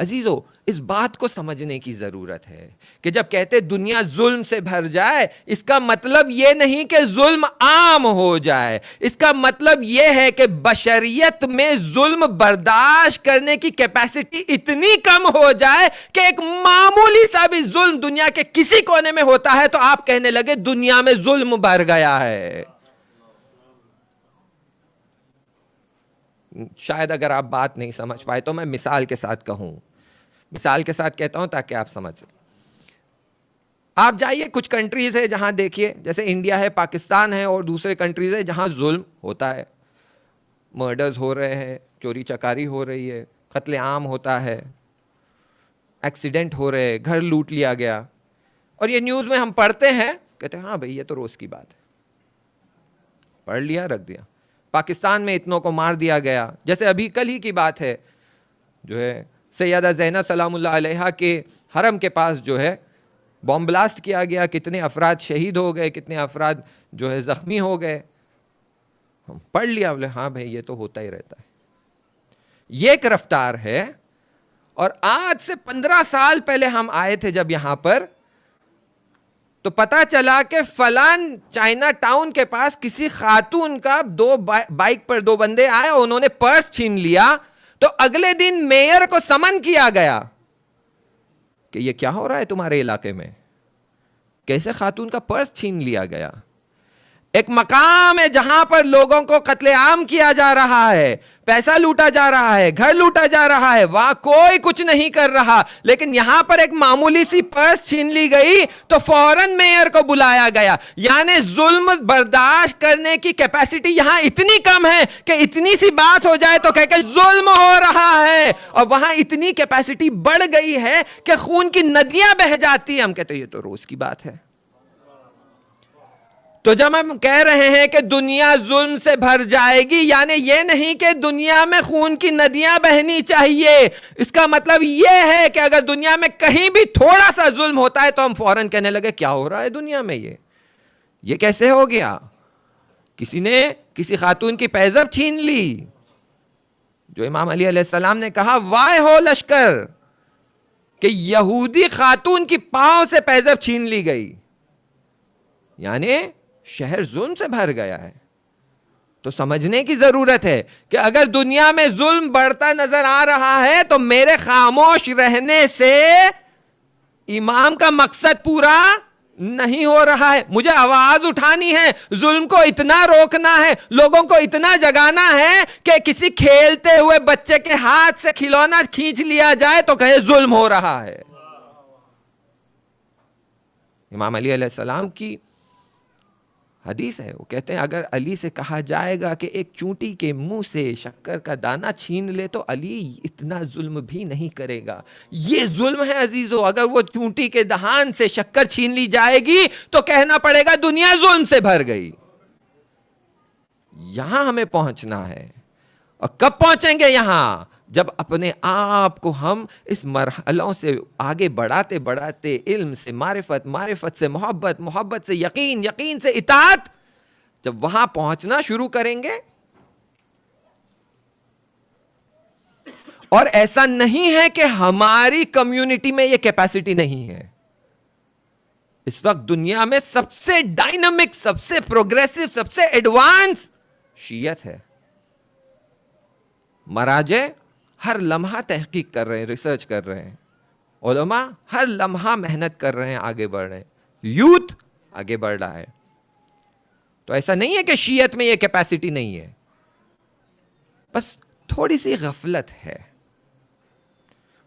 अजीजों, इस बात को समझने की जरूरत है कि जब कहते दुनिया जुल्म से भर जाए, इसका मतलब यह नहीं कि जुल्म आम हो जाए। इसका मतलब यह है कि बशरियत में जुल्म बर्दाश्त करने की कैपेसिटी इतनी कम हो जाए कि एक मामूली सा भी जुल्म दुनिया के किसी कोने में होता है तो आप कहने लगे दुनिया में जुल्म बढ़ गया है। शायद अगर आप बात नहीं समझ पाए तो मैं मिसाल के साथ कहूं, मिसाल के साथ कहता हूं ताकि आप समझ सकें। आप जाइए कुछ कंट्रीज है जहां देखिए, जैसे इंडिया है, पाकिस्तान है और दूसरे कंट्रीज है जहां जुल्म होता है, मर्डर्स हो रहे हैं, चोरी चकारी हो रही है, कत्लेआम होता है, एक्सीडेंट हो रहे हैं, घर लूट लिया गया, और ये न्यूज़ में हम पढ़ते हैं, कहते हैं हाँ भाई ये तो रोज़ की बात है, पढ़ लिया रख दिया। पाकिस्तान में इतनों को मार दिया गया, जैसे अभी कल ही की बात है, जो है सैयदा ज़ैनब सलामुल्लाह अलैहा के हरम के पास जो है बॉम्ब ब्लास्ट किया गया, कितने अफराद शहीद हो गए, कितने अफराद जो है ज़ख्मी हो गए। हम पढ़ लिया, बोले हाँ भाई ये तो होता ही रहता है। ये एक रफ्तार है। और आज से 15 साल पहले हम आए थे जब यहां पर, तो पता चला कि फलान चाइना टाउन के पास किसी खातून का बाइक पर 2 बंदे आए, उन्होंने पर्स छीन लिया, तो अगले दिन मेयर को समन किया गया कि ये क्या हो रहा है तुम्हारे इलाके में, कैसे खातून का पर्स छीन लिया गया। एक मकाम है जहां पर लोगों को कत्लेआम किया जा रहा है, पैसा लूटा जा रहा है, घर लूटा जा रहा है, वहां कोई कुछ नहीं कर रहा, लेकिन यहां पर एक मामूली सी पर्स छीन ली गई तो फौरन मेयर को बुलाया गया। यानी जुल्म बर्दाश्त करने की कैपेसिटी यहां इतनी कम है कि इतनी सी बात हो जाए तो कह के जुल्म हो रहा है, और वहां इतनी कैपेसिटी बढ़ गई है कि खून की नदियां बह जाती है। हम कहते हैं ये तो रोज की बात है। तो जब हम कह रहे हैं कि दुनिया जुल्म से भर जाएगी, यानी यह नहीं कि दुनिया में खून की नदियां बहनी चाहिए। इसका मतलब यह है कि अगर दुनिया में कहीं भी थोड़ा सा जुल्म होता है तो हम फौरन कहने लगे क्या हो रहा है दुनिया में, ये कैसे हो गया, किसी ने किसी खातून की पैजब छीन ली। जो इमाम अली अलैहिस्सलाम ने कहा वाह हो लश्कर कि यहूदी खातून की पांव से पैजब छीन ली गई, यानी शहर जुल्म से भर गया है। तो समझने की जरूरत है कि अगर दुनिया में जुल्म बढ़ता नजर आ रहा है तो मेरे खामोश रहने से इमाम का मकसद पूरा नहीं हो रहा है। मुझे आवाज उठानी है, जुल्म को इतना रोकना है, लोगों को इतना जगाना है कि किसी खेलते हुए बच्चे के हाथ से खिलौना खींच लिया जाए तो कहे जुल्म हो रहा है। इमाम अली अलैहिस्सलाम की हदीस है, वो कहते हैं अगर अली से कहा जाएगा कि एक चूंटी के मुंह से शक्कर का दाना छीन ले तो अली इतना जुल्म भी नहीं करेगा। ये जुल्म है अजीजों। अगर वो चूंटी के दहान से शक्कर छीन ली जाएगी तो कहना पड़ेगा दुनिया जुल्म से भर गई। यहां हमें पहुंचना है। और कब पहुंचेंगे यहां? जब अपने आप को हम इस मरहलों से आगे बढ़ाते बढ़ाते इल्म से मारिफत, मारिफत से मोहब्बत, मोहब्बत से यकीन, यकीन से इताअत, जब वहां पहुंचना शुरू करेंगे। और ऐसा नहीं है कि हमारी कम्युनिटी में यह कैपेसिटी नहीं है। इस वक्त दुनिया में सबसे डायनामिक, सबसे प्रोग्रेसिव, सबसे एडवांस शियत है। मराजे हर लम्हा तहकीक कर रहे हैं, रिसर्च कर रहे हैं, उलमा हर लम्हा मेहनत कर रहे हैं, आगे बढ़ रहे हैं, यूथ आगे बढ़ रहा है। तो ऐसा नहीं है कि शीयत में ये कैपेसिटी नहीं है, बस थोड़ी सी गफलत है,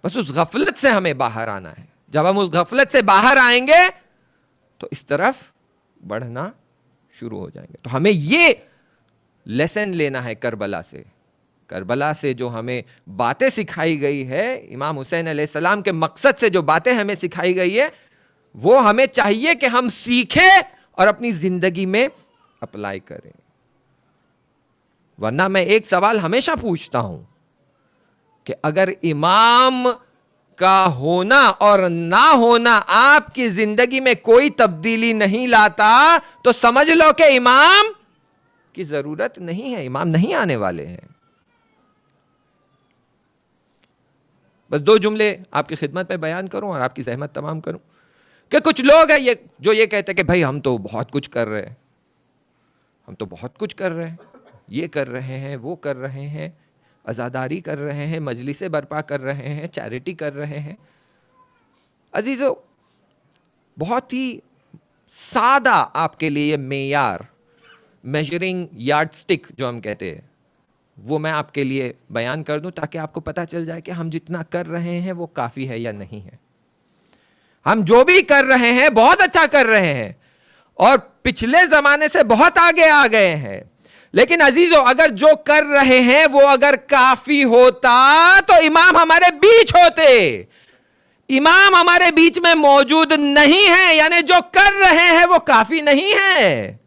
बस उस गफलत से हमें बाहर आना है। जब हम उस गफलत से बाहर आएंगे तो इस तरफ बढ़ना शुरू हो जाएंगे। तो हमें ये लेसन लेना है करबला से। करबला से जो हमें बातें सिखाई गई है, इमाम हुसैन अलैहिस्सलाम के मकसद से जो बातें हमें सिखाई गई है, वो हमें चाहिए कि हम सीखें और अपनी जिंदगी में अप्लाई करें। वरना मैं एक सवाल हमेशा पूछता हूं कि अगर इमाम का होना और ना होना आपकी जिंदगी में कोई तब्दीली नहीं लाता, तो समझ लो कि इमाम की जरूरत नहीं है, इमाम नहीं आने वाले हैं। बस दो जुमले आपकी खिदमत में बयान करूं और आपकी ज़हमत तमाम करूं कि कुछ लोग हैं जो ये कहते हैं कि भाई हम तो बहुत कुछ कर रहे हैं, हम तो बहुत कुछ कर रहे हैं, ये कर रहे हैं, वो कर रहे हैं, अज़ादारी कर रहे हैं, मजलिसें बर्पा कर रहे हैं, चैरिटी कर रहे हैं। अजीज़ों, बहुत ही सादा आपके लिए मेयार, मेजरिंग यार्ड स्टिक जो हम कहते हैं, वो मैं आपके लिए बयान कर दूं ताकि आपको पता चल जाए कि हम जितना कर रहे हैं वो काफ़ी है या नहीं है। हम जो भी कर रहे हैं बहुत अच्छा कर रहे हैं और पिछले ज़माने से बहुत आगे आ गए हैं, लेकिन अजीजों, अगर जो कर रहे हैं वो अगर काफ़ी होता तो इमाम हमारे बीच होते। इमाम हमारे बीच में मौजूद नहीं है, यानी जो कर रहे हैं वो काफ़ी नहीं है।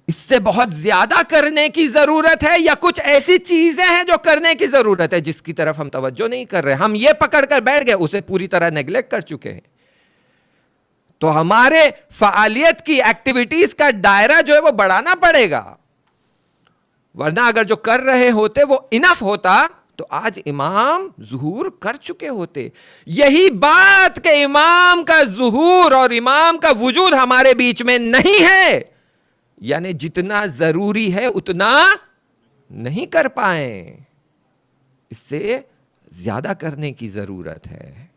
इससे बहुत ज्यादा करने की जरूरत है, या कुछ ऐसी चीजें हैं जो करने की जरूरत है जिसकी तरफ हम तवज्जो नहीं कर रहे। हम ये पकड़कर बैठ गए, उसे पूरी तरह नेग्लेक्ट कर चुके हैं। तो हमारे फ़आलियत की, एक्टिविटीज का दायरा जो है वो बढ़ाना पड़ेगा। वरना अगर जो कर रहे होते वो इनफ होता तो आज इमाम ज़ुहूर कर चुके होते। यही बात कि इमाम का ज़ुहूर और इमाम का वजूद हमारे बीच में नहीं है, यानी जितना जरूरी है उतना नहीं कर पाए, इससे ज्यादा करने की जरूरत है।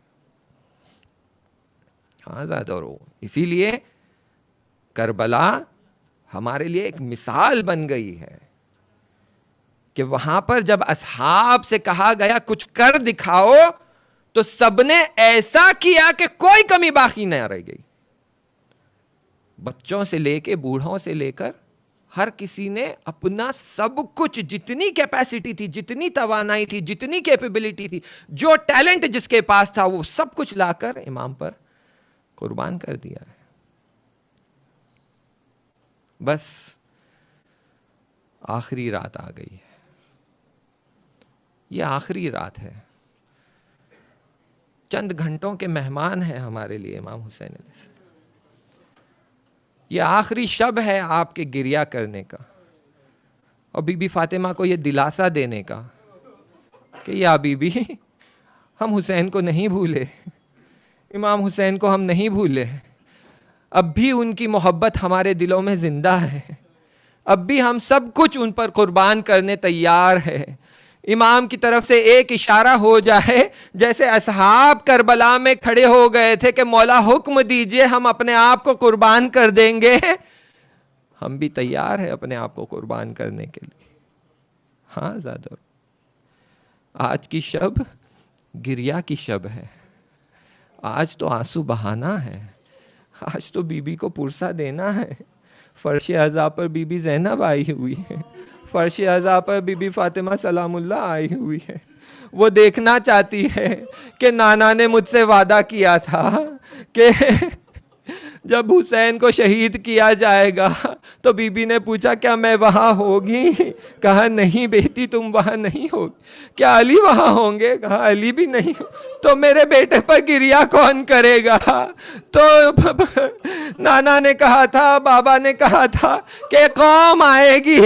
हाँ ज़ादोरो, इसीलिए करबला हमारे लिए एक मिसाल बन गई है कि वहां पर जब असहाब से कहा गया कुछ कर दिखाओ, तो सबने ऐसा किया कि कोई कमी बाकी न रह गई। बच्चों से लेके बूढ़ों से लेकर हर किसी ने अपना सब कुछ, जितनी कैपेसिटी थी, जितनी तवानाई थी, जितनी कैपेबिलिटी थी, जो टैलेंट जिसके पास था, वो सब कुछ लाकर इमाम पर कुर्बान कर दिया है। बस आखिरी रात आ गई है, ये आखिरी रात है। चंद घंटों के मेहमान हैं हमारे लिए इमाम हुसैन अलैहिस्सलाम। ये आखिरी शब है आपके गिरिया करने का और बीबी फातिमा को ये दिलासा देने का कि या बीबी, हम हुसैन को नहीं भूले, इमाम हुसैन को हम नहीं भूले, अब भी उनकी मोहब्बत हमारे दिलों में ज़िंदा है, अब भी हम सब कुछ उन पर कुर्बान करने तैयार है। इमाम की तरफ से एक इशारा हो जाए, जैसे असहाब करबला में खड़े हो गए थे कि मौला हुक्म दीजिए, हम अपने आप को कुर्बान कर देंगे, हम भी तैयार हैं अपने आप को कुर्बान करने के लिए। हाँ ज़ादोर, आज की शब गिरिया की शब है, आज तो आंसू बहाना है, आज तो बीबी को पुरसा देना है। फर्श अज़ा पर बीबी ज़ैनब आई हुई है, फर्श अज़ा पर बीबी फातिमा सलामुल्लाह आई हुई है। वो देखना चाहती है कि नाना ने मुझसे वादा किया था कि जब हुसैन को शहीद किया जाएगा तो बीबी ने पूछा क्या मैं वहाँ होगी? कहा नहीं बेटी, तुम वहाँ नहीं होगी। क्या अली वहाँ होंगे? कहा अली भी नहीं। तो मेरे बेटे पर गिरिया कौन करेगा? तो नाना ने कहा था, बाबा ने कहा था कि कौम आएगी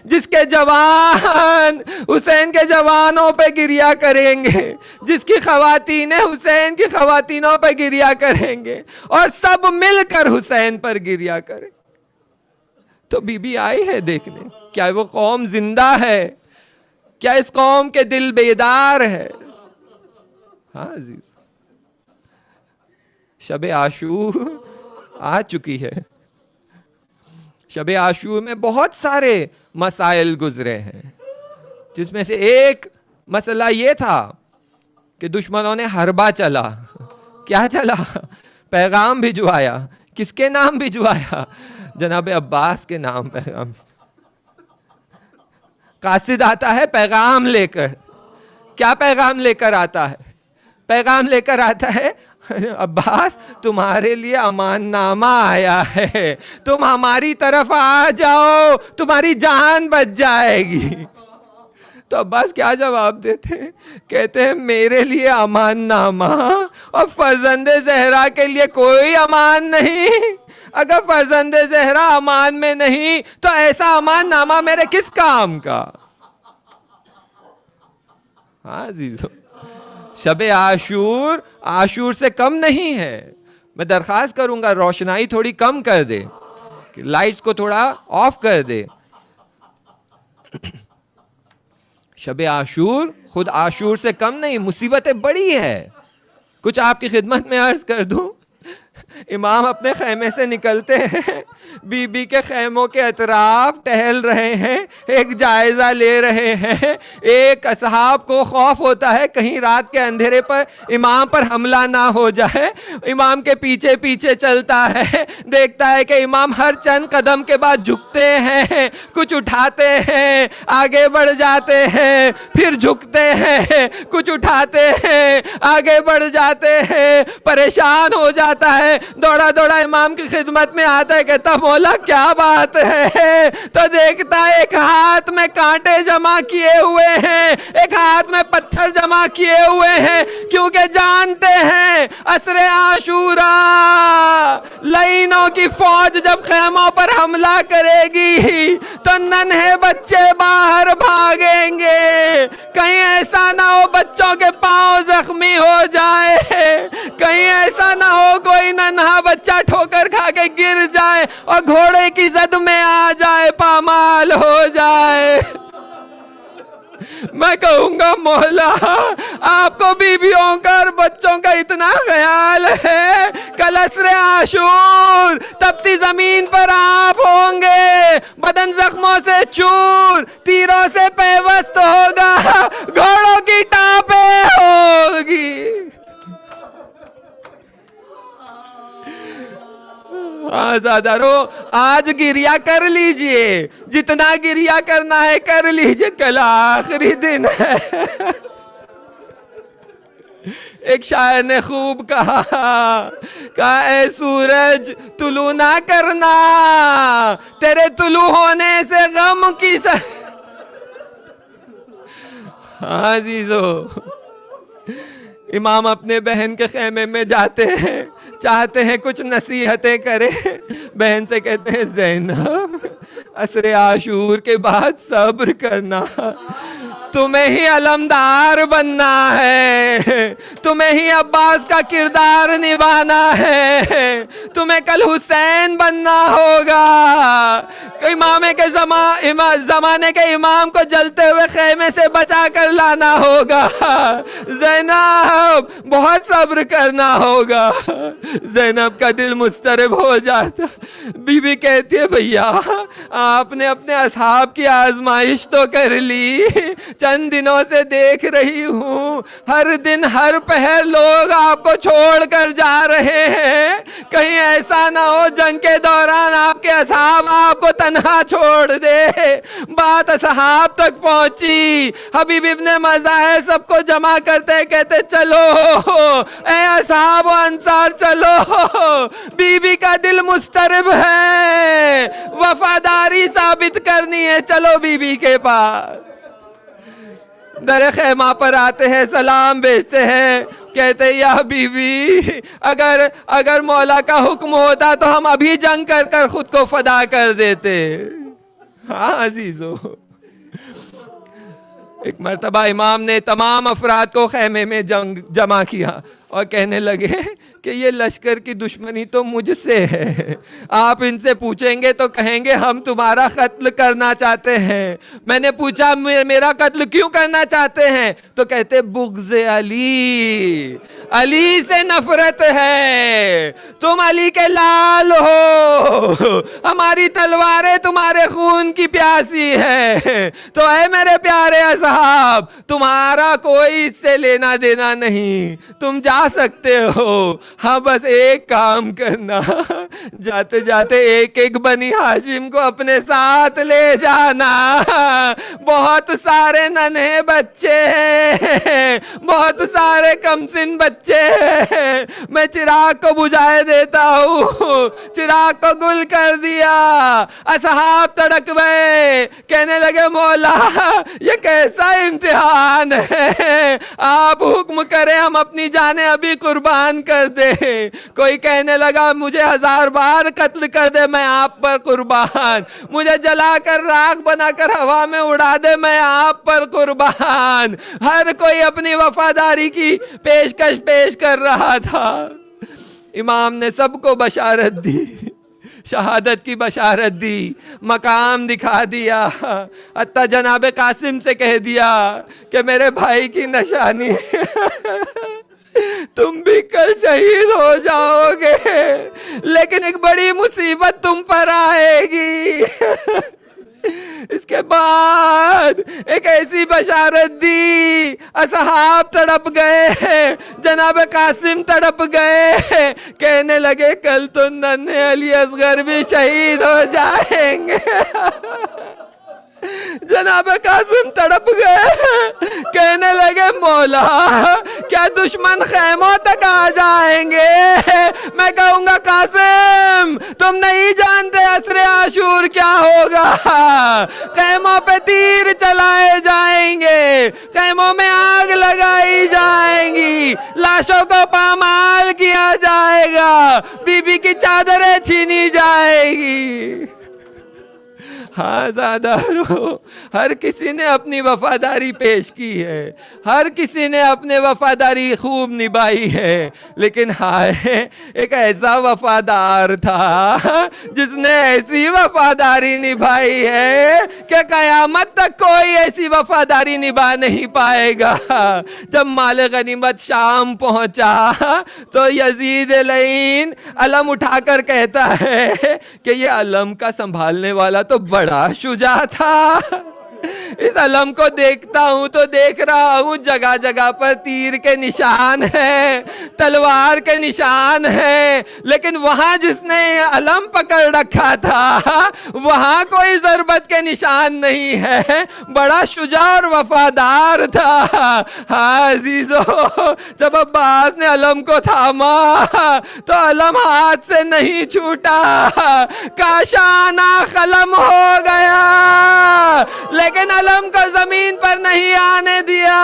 जिसके जवान हुसैन के जवानों पे गिरिया करेंगे, जिसकी ख़वातीनें हुसैन की ख़वातीनों पे गिरिया करेंगे और सब मिलकर हुसैन पर गिरिया करें। तो बीबी आई है देखने क्या वो कौम जिंदा है, क्या इस कौम के दिल बेदार है? हाँ अजीज, शब आशूर आ चुकी है। शब आशूर में बहुत सारे मसाइल गुजरे हैं, जिसमें से एक मसला ये था कि दुश्मनों ने हरबा चला। क्या चला? पैगाम भिजवाया। किसके नाम भिजवाया? जनाब अब्बास के नाम पैगाम। कासिद आता है पैगाम लेकर। क्या पैगाम लेकर आता है? पैगाम लेकर आता है, अब्बास तुम्हारे लिए अमाननामा आया है, तुम हमारी तरफ आ जाओ, तुम्हारी जान बच जाएगी। तो अब्बास क्या जवाब देते हैं? कहते हैं मेरे लिए अमाननामा और फर्जंदे ज़हरा के लिए कोई अमान नहीं। अगर फर्जंदे ज़हरा अमान में नहीं तो ऐसा अमाननामा मेरे किस काम का? हाँ अजीजों, शब आशूर आशूर से कम नहीं है। मैं दरख्वास्त करूंगा रोशनाई थोड़ी कम कर दे, लाइट्स को थोड़ा ऑफ कर दे। शब आशूर खुद आशूर से कम नहीं, मुसीबतें बड़ी है। कुछ आपकी खिदमत में अर्ज कर दूं, इमाम अपने खैमे से निकलते हैं, बीबी के खैमों के अतराफ टहल रहे हैं, एक जायजा ले रहे हैं। एक असहाब को खौफ होता है कहीं रात के अंधेरे पर इमाम पर हमला ना हो जाए। इमाम के पीछे पीछे चलता है, देखता है कि इमाम हर चंद कदम के बाद झुकते हैं, कुछ उठाते हैं, आगे बढ़ जाते हैं, फिर झुकते हैं, कुछ उठाते हैं, आगे बढ़ जाते हैं। परेशान हो जाता है, दौड़ा दौड़ा इमाम की खिदमत में आता है, कहता मौला क्या बात है? तो देखता है एक हाथ में कांटे जमा किए हुए हैं, एक हाथ में पत्थर जमा किए हुए हैं, क्योंकि जानते हैं असरे आशूरा लाइनों की फौज जब खैमों पर हमला करेगी तो नन्हे बच्चे बाहर भागेंगे। कहीं ऐसा ना हो बच्चों के पांव जख्मी हो जाए, कहीं ऐसा ना हो कोई नन्हा बच्चा ठोकर खा के गिर जाए और घोड़े की जद में आ जाए, पामाल हो जाए। मैं कहूंगा मौला आपको बीवियों का और बच्चों का इतना ख्याल है, कल असरे आशूर तपती जमीन पर आप होंगे, बदन जख्मों से चूर, तीरों से पेवस्त होगा, घोड़ों की टापे होगी। आजादारो आज गिरिया कर लीजिए, जितना गिरिया करना है कर लीजिए, कल आखिरी दिन है। एक शायर ने खूब कहा ऐ सूरज तुलू ना करना, तेरे तुलू होने से गम की हाँ जीजो, इमाम अपने बहन के खेमे में जाते हैं, चाहते हैं कुछ नसीहतें करें। बहन से कहते हैं ज़ैनब असरे आशूर के बाद सब्र करना, तुम्हें ही अलमदार बनना है, तुम्हें ही अब्बास का किरदार निभाना है, तुम्हें कल हुसैन बनना होगा। इमाम के जमाने के इमाम को जलते हुए खेमे से बचा कर लाना होगा। ज़ैनब बहुत सब्र करना होगा। ज़ैनब का दिल मुस्तरब हो जाता। बीबी कहती है भैया आपने अपने असहाब की आजमाइश तो कर ली, चंद दिनों से देख रही हूँ हर दिन हर पहर लोग आपको छोड़कर जा रहे हैं, कहीं ऐसा ना हो जंग के दौरान आपके असहाब आपको तन्हा छोड़ दे। बात असहाब तक पहुंची, हबीब इब्ने मज़ाह सबको जमा करते कहते चलो ए असहाब व अंसार चलो, बीबी का दिल मुस्तरब है, वफादारी साबित करनी है, चलो बीबी के पास। दर खैमा पर आते हैं, सलाम भेजते हैं, कहते या बीवी अगर मौला का हुक्म होता तो हम अभी जंग कर कर खुद को फदा कर देते। हाँ अजीजों, एक मर्तबा इमाम ने तमाम अफराद को खैमे में जमा किया और कहने लगे कि ये लश्कर की दुश्मनी तो मुझसे है, आप इनसे पूछेंगे तो कहेंगे हम तुम्हारा कत्ल करना चाहते हैं। मैंने पूछा मेरा कत्ल क्यों करना चाहते हैं? तो कहते बुग़्ज़ अली, अली से नफरत है, तुम अली के लाल हो, हमारी तलवारें तुम्हारे खून की प्यासी है। तो ऐ मेरे प्यारे असहाब, तुम्हारा कोई इससे लेना देना नहीं, तुम जा सकते हो। हाँ बस एक काम करना, जाते जाते एक एक बनी हाशिम को अपने साथ ले जाना। बहुत सारे नन्हे बच्चे हैं, बहुत सारे कमसिन बच्चे हैं, मैं चिराग को बुझाए देता हूँ। चिराग को गुल कर दिया। असहाब तड़क गए, कहने लगे मौला ये कैसा इम्तिहान है, आप हुक्म करें हम अपनी जानें अभी कुर्बान कर दे। कोई कहने लगा मुझे 1000 बार कत्ल कर दे मैं आप पर कुर्बान, मुझे जलाकर राख बनाकर हवा में उड़ा दे मैं आप पर कुर्बान। हर कोई अपनी वफादारी की पेशकश पेश कर रहा था। इमाम ने सबको बशारत दी, शहादत की बशारत दी, मकाम दिखा दिया। हत्ता जनाब कासिम से कह दिया कि मेरे भाई की निशानी तुम भी कल शहीद हो जाओगे, लेकिन एक बड़ी मुसीबत तुम पर आएगी। इसके बाद एक ऐसी बशारत दी, असहाब तड़प गए, जनाब कासिम तड़प गए, कहने लगे कल तो नन्हे अली असगर भी शहीद हो जाएंगे। जनाब कासिम तड़प गए, कहने लगे मौला क्या दुश्मन खैमों तक आ जाएंगे? मैं कहूंगा कासिम तुम नहीं जानते असरे आशूर क्या होगा, खैमों पे तीर चलाए जाएंगे, खैमों में आग लगाई जाएंगी, लाशों को पामाल किया जाएगा, बीबी की चादरें छीनी जाएगी। हाँ ज़ादारो, हर किसी ने अपनी वफादारी पेश की है, हर किसी ने अपने वफादारी खूब निभाई है, लेकिन हाय एक ऐसा वफादार था जिसने ऐसी वफादारी निभाई है कि क़यामत तक कोई ऐसी वफादारी निभा नहीं पाएगा। जब माल गनीमत शाम पहुंचा तो यजीद लईन अलम उठाकर कहता है कि ये अलम का संभालने वाला तो बड़ा शुजा था। इस अलम को देखता हूं तो देख रहा हूं जगह जगह पर तीर के निशान हैं, तलवार के निशान हैं, लेकिन वहां जिसने अलम पकड़ रखा था वहां कोई ज़रबत के निशान नहीं है, बड़ा शुजा और वफादार था। हाँ अजीजो, जब अब्बास ने अलम को थामा तो अलम हाथ से नहीं छूटा, काशाना कलम हो गया, लेकिन अलम को जमीन पर नहीं आने दिया।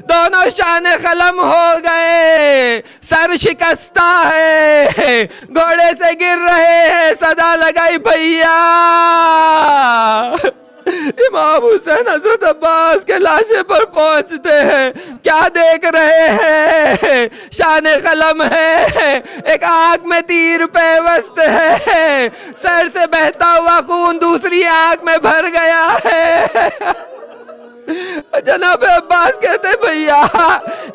दोनों शाने कलम हो गए, सर शिकस्ता है, घोड़े से गिर रहे हैं, सदा लगाई भैया। इमाम हुसैन हजरत अब्बास के लाशे पर पहुंचते हैं, क्या देख रहे हैं? शाने कलम है, एक आंख में तीर पेवस्त है, सर से बहता हुआ खून दूसरी आंख में भर गया है। जनाब अब्बास कहते भैया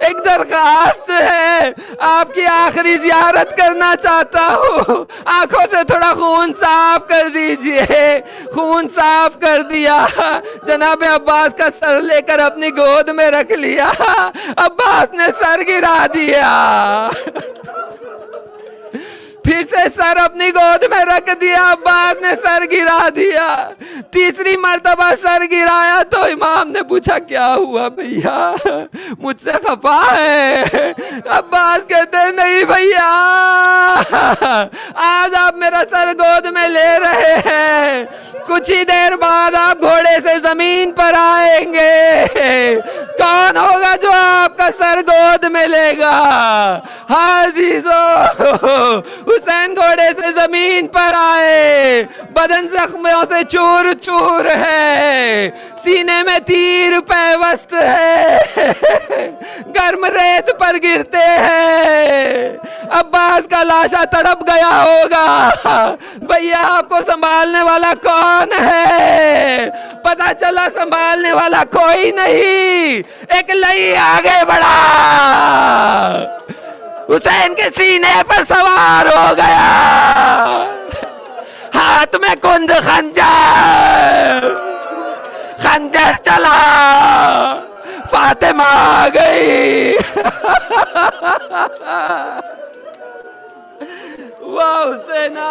एक दरखास्त है, आपकी आखिरी जियारत करना चाहता हूँ, आंखों से थोड़ा खून साफ कर दीजिए। खून साफ कर दिया, जनाब अब्बास का सर लेकर अपनी गोद में रख लिया, अब्बास ने सर गिरा दिया, फिर से सर अपनी गोद में रख दिया, अब्बास ने सर गिरा दिया, तीसरी मर्तबा सर गिराया तो इमाम ने पूछा क्या हुआ भैया, मुझसे खफा है? अब्बास कहते नहीं भैया, आज आप मेरा सर गोद में ले रहे हैं, कुछ ही देर बाद आप घोड़े से जमीन पर आएंगे, कौन होगा जो आपका सर गोद में लेगा? हाजीजो, हुसैन घोड़े से जमीन पर आए, बदन जख्मों से चूर चूर है, सीने में तीर पैवस्त है, गर्म रेत पर गिरते हैं। अब्बास का लाशा तड़प गया होगा, भैया आपको संभालने वाला कौन है? पता चला संभालने वाला कोई नहीं, एक लई आगे बढ़ा, हुसैन के सीने पर सवार हो गया, हाथ में कुंद खंजर, खंजर चला, फातिमा आ गई। वाह हुसैना।